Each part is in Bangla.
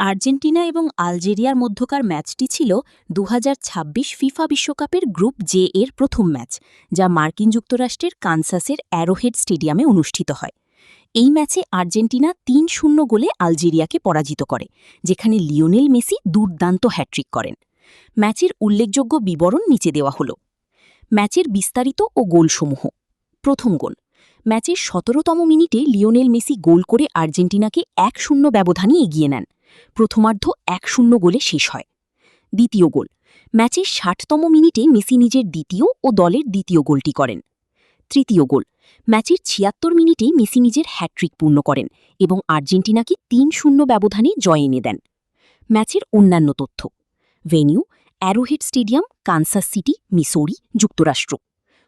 আর্জেন্টিনা এবং আলজেরিয়ার মধ্যকার ম্যাচটি ছিল ২০২৬ ফিফা বিশ্বকাপের গ্রুপ জে এর প্রথম ম্যাচ, যা মার্কিন যুক্তরাষ্ট্রের কানসাসের অ্যারোহেড স্টেডিয়ামে অনুষ্ঠিত হয়। এই ম্যাচে আর্জেন্টিনা ৩-০ গোলে আলজেরিয়াকে পরাজিত করে, যেখানে লিওনেল মেসি দুর্দান্ত হ্যাট্রিক করেন। ম্যাচের উল্লেখযোগ্য বিবরণ নিচে দেওয়া হল। ম্যাচের বিস্তারিত ও গোলসমূহ। প্রথম গোল। ম্যাচের ১৭তম মিনিটে লিওনেল মেসি গোল করে আর্জেন্টিনাকে ১-০ ব্যবধানে এগিয়ে নেন। প্রথমার্ধ ১-০ গোলে শেষ হয়। দ্বিতীয় গোল। ম্যাচের ৬০তম মিনিটে মেসি নিজের দ্বিতীয় ও দলের দ্বিতীয় গোলটি করেন। তৃতীয় গোল। ম্যাচের ৭৬ মিনিটে মেসি নিজের হ্যাট্রিক পূর্ণ করেন এবং আর্জেন্টিনাকে ৩-০ ব্যবধানে জয় এনে দেন। ম্যাচের অন্যান্য তথ্য। Venue: Arrowhead stadium, Kansas city, Missouri, যুক্তরাষ্ট্র।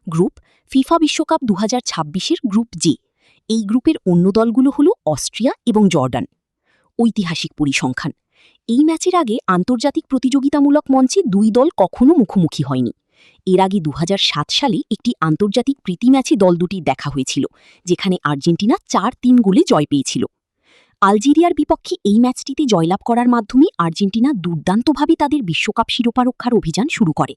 গ্রুপ: ফিফা বিশ্বকাপ ২০২৬-এর গ্রুপ জে। এই গ্রুপের অন্য দলগুলো হল অস্ট্রিয়া এবং জর্ডান। ঐতিহাসিক পরিসংখ্যান: এই ম্যাচের আগে আন্তর্জাতিক প্রতিযোগিতামূলক মঞ্চে দুই দল কখনও মুখোমুখি হয়নি। এর আগে ২০০৭ সালে একটি আন্তর্জাতিক প্রীতি ম্যাচে দল দুটির দেখা হয়েছিল, যেখানে আর্জেন্টিনা ৪-৩ গোলে জয় পেয়েছিল। আলজেরিয়ার বিপক্ষে এই ম্যাচটিতে জয়লাভ করার মাধ্যমে আর্জেন্টিনা দুর্দান্তভাবে তাদের বিশ্বকাপ শিরোপা রক্ষার অভিযান শুরু করে।